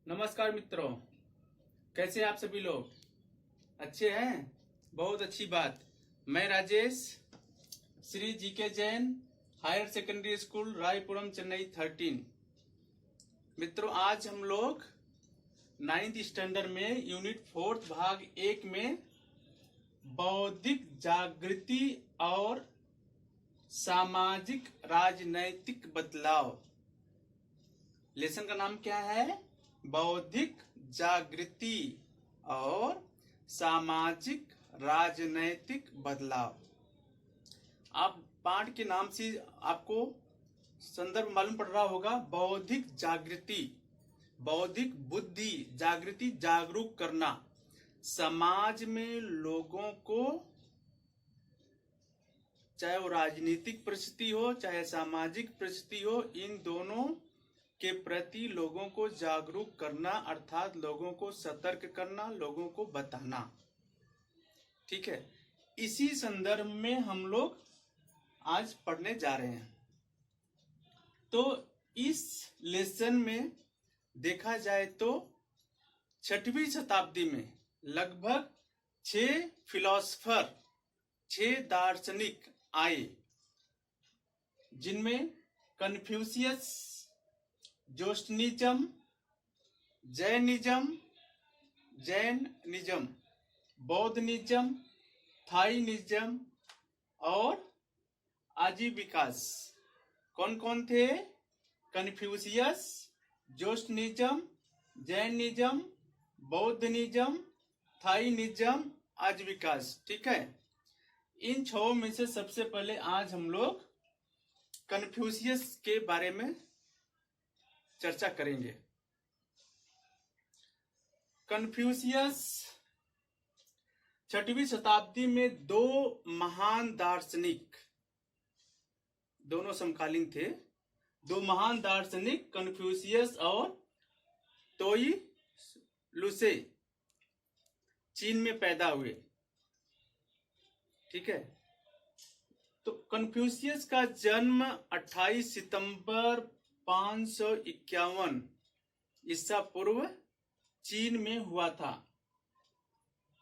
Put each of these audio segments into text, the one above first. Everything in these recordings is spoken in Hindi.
नमस्कार मित्रों, कैसे आप सभी लोग? अच्छे हैं? बहुत अच्छी बात। मैं Rajesh, Shri GK Jain higher secondary school Raipuram Chennai 13। मित्रों, आज हम लोग 9th स्टैंडर्ड में यूनिट 4 भाग 1 में बौद्धिक जागृति और सामाजिक राजनैतिक बदलाव, लेसन का नाम क्या है? बौद्धिक जागृति और सामाजिक राजनैतिक बदलाव। आप पाठ के नाम से आपको संदर्भ मालूम पड़ रहा होगा। बौद्धिक जागृति, बौद्धिक बुद्धि, जागृति, जागरूक करना। समाज में लोगों को, चाहे वो राजनीतिक परिस्थिति हो चाहे सामाजिक परिस्थिति हो, इन दोनों के प्रति लोगों को जागरूक करना, अर्थात लोगों को सतर्क करना, लोगों को बताना। ठीक है, इसी संदर्भ में हम लोग आज पढ़ने जा रहे हैं। तो इस लेसन में देखा जाए तो 6वीं शताब्दी में लगभग 6 फिलोसफर, 6 दार्शनिक आए, जिनमें कन्फ्यूशियस, जोस्टनिज्म, जैनिज्म, बौद्धनिज्म, थाईनिज्म और आजीविकास। कौन कौन थे? कन्फ्यूशियस, जोस्टनिज्म, जैनिज्म, बौद्धनिज्म, थाईनिज्म, आजीविकास। ठीक है, इन 6 में से सबसे पहले आज हम लोग कन्फ्यूशियस के बारे में चर्चा करेंगे। कन्फ्यूशियस 6वीं शताब्दी में 2 महान दार्शनिक, दोनों समकालीन थे, 2 महान दार्शनिक कन्फ्यूशियस और तोई लुसे चीन में पैदा हुए। ठीक है, तो कन्फ्यूशियस का जन्म 28 सितंबर 551 ईसा पूर्व चीन में हुआ था।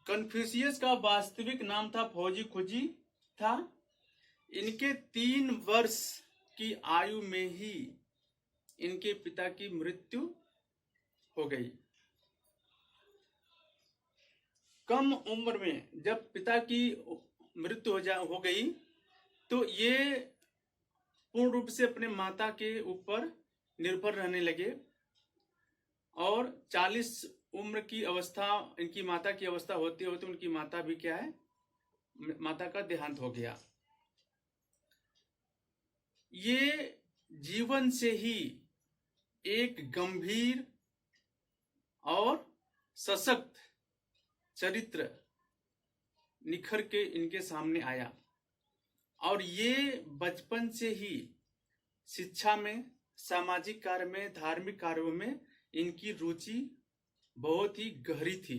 कन्फ्यूशियस का वास्तविक नाम था फौजी खुजी था। इनके 3 वर्ष की आयु में ही इनके पिता की मृत्यु हो गई। कम उम्र में जब पिता की मृत्यु हो गई तो ये पूर्ण रूप से अपने माता के ऊपर निर्भर रहने लगे और 40 उम्र की अवस्था, इनकी माता की अवस्था होते होते उनकी माता भी क्या है, माता का देहांत हो गया। ये जीवन से ही एक गंभीर और सशक्त चरित्र निखर के इनके सामने आया और ये बचपन से ही शिक्षा में, सामाजिक कार्य में, धार्मिक कार्यों में इनकी रुचि बहुत ही गहरी थी।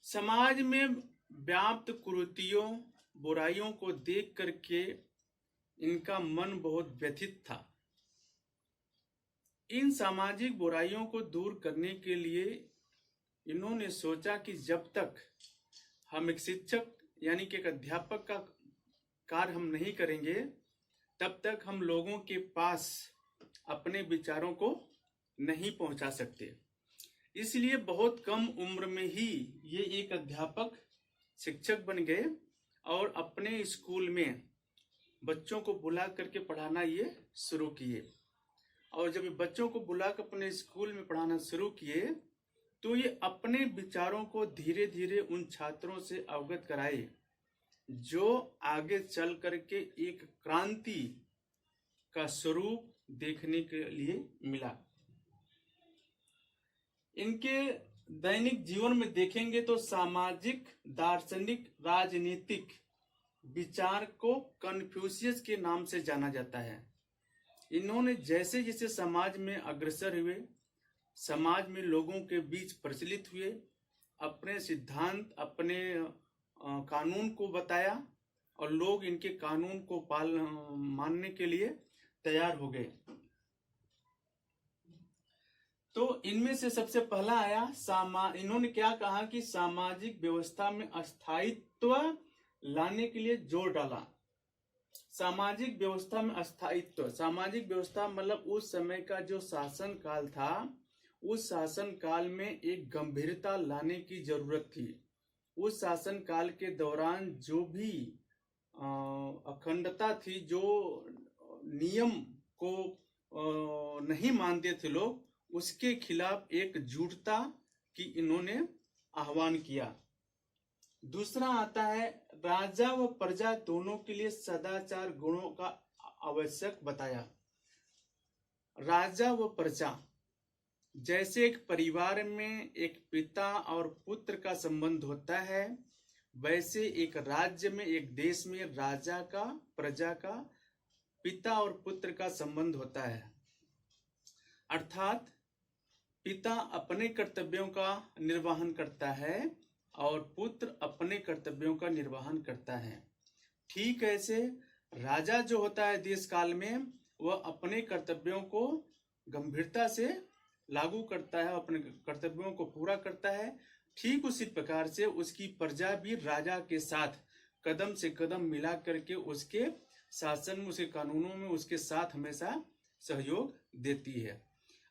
समाज में व्याप्त कुरीतियों, बुराइयों को देख करके इनका मन बहुत व्यथित था। इन सामाजिक बुराइयों को दूर करने के लिए इन्होंने सोचा कि जब तक हम एक शिक्षक यानी कि एक अध्यापक का कार्य हम नहीं करेंगे, तब तक हम लोगों के पास अपने विचारों को नहीं पहुंचा सकते। इसलिए बहुत कम उम्र में ही ये एक अध्यापक, शिक्षक बन गए और अपने स्कूल में बच्चों को बुला करके पढ़ाना ये शुरू किए। और जब बच्चों को बुलाकर अपने स्कूल में पढ़ाना शुरू किए तो ये अपने विचारों को धीरे धीरे उन छात्रों से अवगत कराए जो आगे चल करके एक क्रांति का स्वरूप देखने के लिए मिला। इनके दैनिक जीवन में देखेंगे तो सामाजिक, दार्शनिक, राजनीतिक विचार को कन्फ्यूशियस के नाम से जाना जाता है। इन्होंने जैसे जैसे समाज में अग्रसर हुए, समाज में लोगों के बीच प्रचलित हुए, अपने सिद्धांत, अपने कानून को बताया और लोग इनके कानून को मानने के लिए तैयार हो गए। तो इनमें से सबसे पहला आया इन्होंने क्या कहा कि सामाजिक व्यवस्था में अस्थायित्व लाने के लिए जोर डाला। सामाजिक व्यवस्था में अस्थायित्व, सामाजिक व्यवस्था मतलब उस समय का जो शासन काल था, उस शासन काल में एक गंभीरता लाने की जरूरत थी। उस शासन काल के दौरान जो भी अखंडता थी, जो नियम को नहीं मानते थे लोग, उसके खिलाफ एकजुटता की इन्होंने आह्वान किया। दूसरा आता है राजा व प्रजा दोनों के लिए सदाचार गुणों का आवश्यक बताया। राजा व प्रजा, जैसे एक परिवार में एक पिता और पुत्र का संबंध होता है, वैसे एक राज्य में, एक देश में राजा का, प्रजा का, पिता और पुत्र का संबंध होता है। अर्थात पिता अपने कर्तव्यों का निर्वहन करता है और पुत्र अपने कर्तव्यों का निर्वहन करता है। ठीक ऐसे राजा जो होता है देश काल में, वह अपने कर्तव्यों को गंभीरता से लागू करता है, अपने कर्तव्यों को पूरा करता है। ठीक उसी प्रकार से उसकी प्रजा भी राजा के साथ कदम से कदम मिला करके उसके शासन में, उसके कानूनों में उसके साथ हमेशा सहयोग देती है।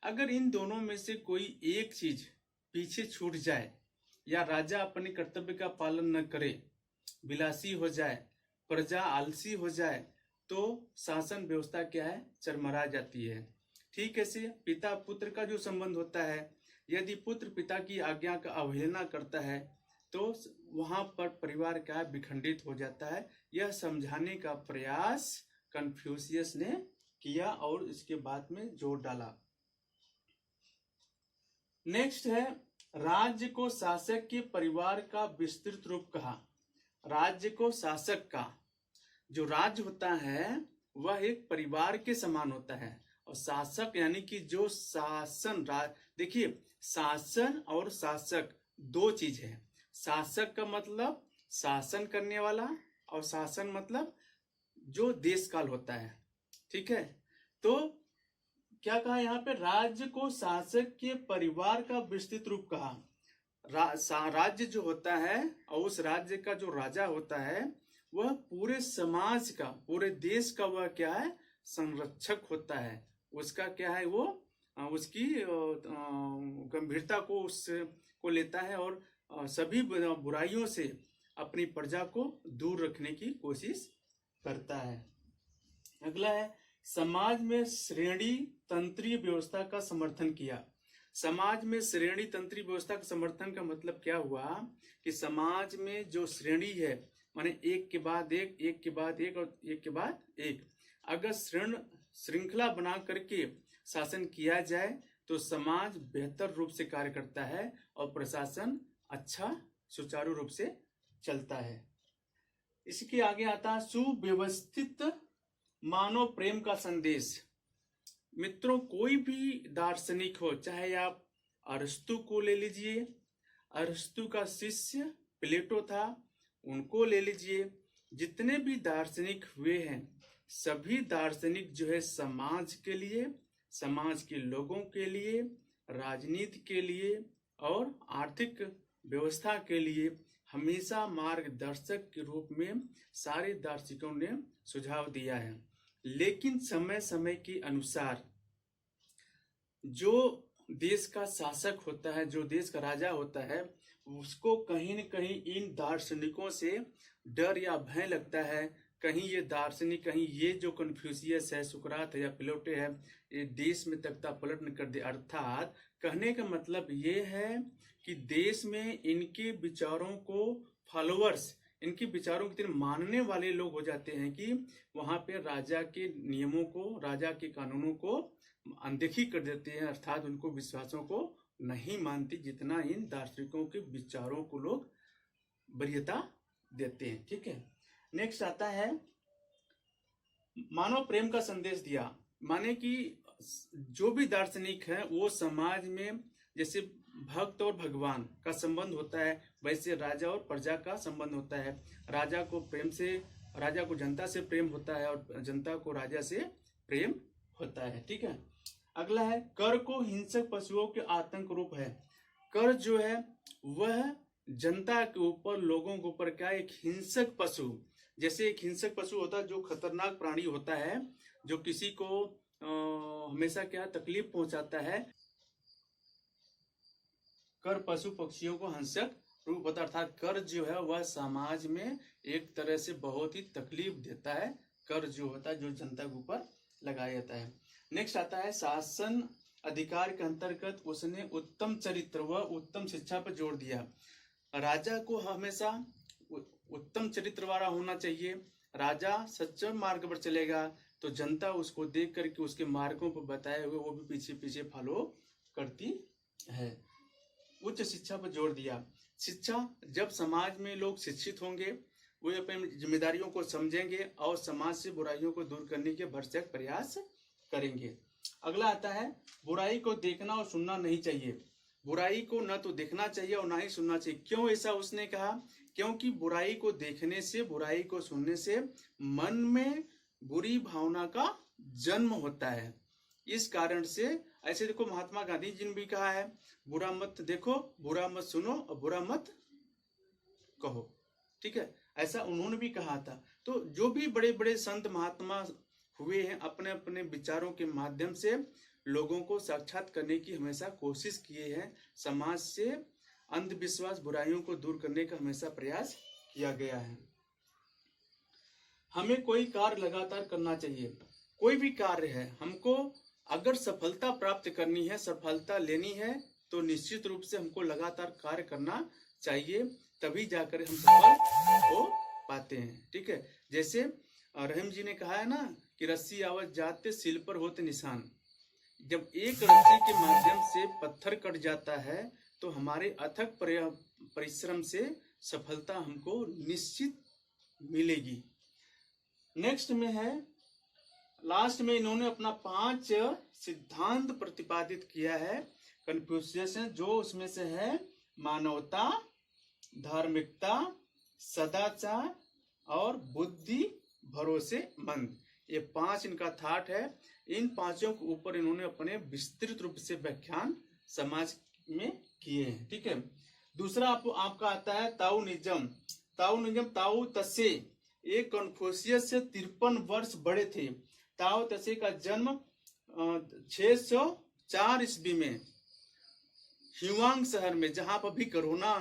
अगर इन दोनों में से कोई एक चीज पीछे छूट जाए या राजा अपने कर्तव्य का पालन न करे, विलासी हो जाए, प्रजा आलसी हो जाए, तो शासन व्यवस्था क्या है, चरमरा जाती है। ठीक ऐसे पिता पुत्र का जो संबंध होता है, यदि पुत्र पिता की आज्ञा का अवहेलना करता है तो वहां पर परिवार क्या विखंडित हो जाता है। यह समझाने का प्रयास कन्फ्यूशियस ने किया और इसके बाद में जोर डाला। नेक्स्ट है राज्य को शासक के परिवार का विस्तृत रूप कहा। राज्य को शासक का जो राज्य होता है वह एक परिवार के समान होता है, और शासक यानी कि जो शासन, देखिए शासन और शासक दो चीज है। शासक का मतलब शासन करने वाला, और शासन मतलब जो देश काल होता है। ठीक है, तो क्या कहा यहाँ पे, राज्य को शासक के परिवार का विस्तृत रूप कहा। राज्य जो होता है और उस राज्य का जो राजा होता है वह पूरे समाज का, पूरे देश का वह क्या है, संरक्षक होता है। उसका क्या है, वो उसकी गंभीरता को उसको लेता है और सभी बुराइयों से अपनी प्रजा को दूर रखने की कोशिश करता है। अगला है समाज में श्रेणी तंत्रीय व्यवस्था का समर्थन किया। समाज में श्रेणी तंत्रीय व्यवस्था का समर्थन का मतलब क्या हुआ कि समाज में जो श्रेणी है, माने एक के बाद एक, एक के बाद एक और एक के बाद एक, अगर श्रृंखला बना करके शासन किया जाए तो समाज बेहतर रूप से कार्य करता है और प्रशासन अच्छा सुचारू रूप से चलता है। इसके आगे आता है सुव्यवस्थित मानव प्रेम का संदेश। मित्रों, कोई भी दार्शनिक हो, चाहे आप अरस्तु को ले लीजिए, अरस्तु का शिष्य प्लेटो था, उनको ले लीजिए, जितने भी दार्शनिक हुए हैं, सभी दार्शनिक जो है समाज के लिए, समाज के लोगों के लिए, राजनीति के लिए और आर्थिक व्यवस्था के लिए हमेशा मार्गदर्शक के रूप में सारे दार्शनिकों ने सुझाव दिया है। लेकिन समय समय के अनुसार जो देश का शासक होता है, जो देश का राजा होता है, उसको कहीं न कहीं इन दार्शनिकों से डर या भय लगता है। कहीं ये दार्शनिक, कहीं ये जो कन्फ्यूशियस है, सुकरात है या प्लेटो है, ये देश में तख्ता पलट न कर दे। अर्थात कहने का मतलब ये है कि देश में इनके विचारों को फॉलोअर्स, इनके विचारों की तरह मानने वाले लोग हो जाते हैं कि वहां पे राजा के नियमों को, राजा के कानूनों को अनदेखी कर देते हैं। अर्थात उनको विश्वासों को नहीं मानती, जितना इन दार्शनिकों के विचारों को लोग वरीयता देते हैं। ठीक है, नेक्स्ट आता है मानव प्रेम का संदेश दिया। माने कि जो भी दार्शनिक है वो समाज में जैसे भक्त और भगवान का संबंध होता है, वैसे राजा और प्रजा का संबंध होता है। राजा को प्रेम से, राजा को जनता से प्रेम होता है और जनता को राजा से प्रेम होता है। ठीक है, अगला है कर को हिंसक पशुओं के आतंक रूप है। कर जो है वह जनता के ऊपर, लोगों के ऊपर क्या, एक हिंसक पशु, जैसे एक हिंसक पशु होता है जो खतरनाक प्राणी होता है, जो किसी को हमेशा क्या तकलीफ पहुंचाता है। कर पशु पक्षियों को हिंसक रूप होता है, अर्थात कर जो है वह समाज में एक तरह से बहुत ही तकलीफ देता है। कर जो होता है जो जनता के ऊपर लगाया जाता है। नेक्स्ट आता है शासन अधिकार के अंतर्गत उसने उत्तम चरित्र व उत्तम शिक्षा पर जोर दिया। राजा को हमेशा उत्तम चरित्र वाला होना चाहिए। राजा सच्चे मार्ग पर चलेगा तो जनता उसको देख करके उसके मार्गों पर बताए हुए वो भी पीछे पीछे फॉलो करती है। उच्च शिक्षा पर जोर दिया। शिक्षा, जब समाज में लोग शिक्षित होंगे वे अपनी जिम्मेदारियों को समझेंगे और समाज से बुराइयों को दूर करने के भरसक प्रयास करेंगे। अगला आता है बुराई को देखना और सुनना नहीं चाहिए। बुराई को न तो देखना चाहिए और ना ही सुनना चाहिए। क्यों ऐसा उसने कहा? क्योंकि बुराई को देखने से, बुराई को सुनने से मन में बुरी भावना का जन्म होता है। इस कारण से ऐसे देखो महात्मा गांधी जी ने भी कहा है बुरा मत देखो, बुरा मत सुनो और बुरा मत कहो। ठीक है, ऐसा उन्होंने भी कहा था। तो जो भी बड़े बड़े संत महात्मा हुए हैं अपने अपने विचारों के माध्यम से लोगों को साक्षात करने की हमेशा कोशिश किए हैं। समाज से अंधविश्वास, बुराइयों को दूर करने का हमेशा प्रयास किया गया है। हमें कोई कार्य लगातार करना चाहिए। कोई भी कार्य है, हमको अगर सफलता प्राप्त करनी है, सफलता लेनी है तो निश्चित रूप से हमको लगातार कार्य करना चाहिए, तभी जाकर हम सफल हो पाते हैं। ठीक है, जैसे रहीम जी ने कहा है ना कि रस्सी आवत जाते सिल पर होते निशान। जब एक रस्सी के माध्यम से पत्थर कट जाता है तो हमारे अथक परिश्रम से सफलता हमको निश्चित मिलेगी। नेक्स्ट में है, लास्ट में इन्होंने अपना 5 सिद्धांत प्रतिपादित किया है कन्फ्यूशियस, जो उसमें से है मानवता, धार्मिकता, सदाचार और बुद्धि भरोसेमंद। ये 5 इनका थाट है। इन 5 के ऊपर इन्होंने अपने विस्तृत रूप से व्याख्यान समाज में किए हैं। ठीक है, दूसरा आपका आता है ताओनिज्म। ताओनिज्म, ताओ तसे एक कन्फ्यूशियस से 53 वर्ष बड़े थे। ताओ तसे का जन्म 604 ईस्वी में ह्यूआंग शहर में, जहां पर भी कोरोना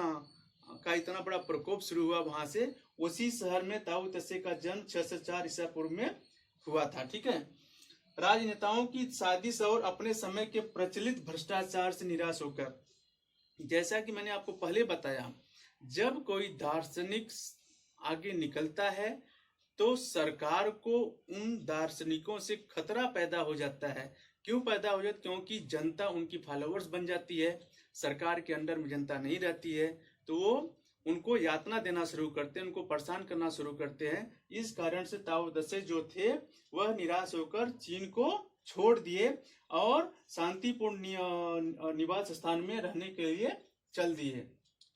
का इतना बड़ा प्रकोप शुरू हुआ, वहां से उसी शहर में ताओ तसे का जन्म 604 ईसा पूर्व में हुआ था। ठीक है, राजनेताओं की साजिश और अपने समय के प्रचलित भ्रष्टाचार से निराश होकर, जैसा कि मैंने आपको पहले बताया, जब कोई दार्शनिक आगे निकलता है तो सरकार को उन दार्शनिकों से खतरा पैदा हो जाता है। क्यों पैदा हो जाता? क्योंकि जनता उनकी फॉलोअर्स बन जाती है। सरकार के अंडर में जनता नहीं रहती है तो वो उनको यातना देना शुरू करते हैं, उनको परेशान करना शुरू करते हैं। इस कारण से ताओ तसे जो थे वह निराश होकर चीन को छोड़ दिए और शांतिपूर्ण निवास स्थान में रहने के लिए चल दिए।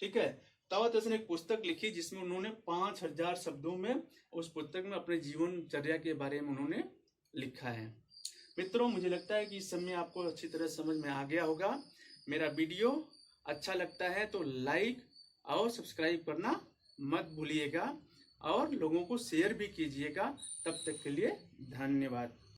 ठीक है, ताओ तसे ने एक पुस्तक लिखी जिसमें उन्होंने 5000 शब्दों में, उस पुस्तक में अपने जीवनचर्या के बारे में उन्होंने लिखा है। मित्रों, मुझे लगता है कि इस समय आपको अच्छी तरह समझ में आ गया होगा। मेरा वीडियो अच्छा लगता है तो लाइक और सब्सक्राइब करना मत भूलिएगा और लोगों को शेयर भी कीजिएगा। तब तक के लिए धन्यवाद।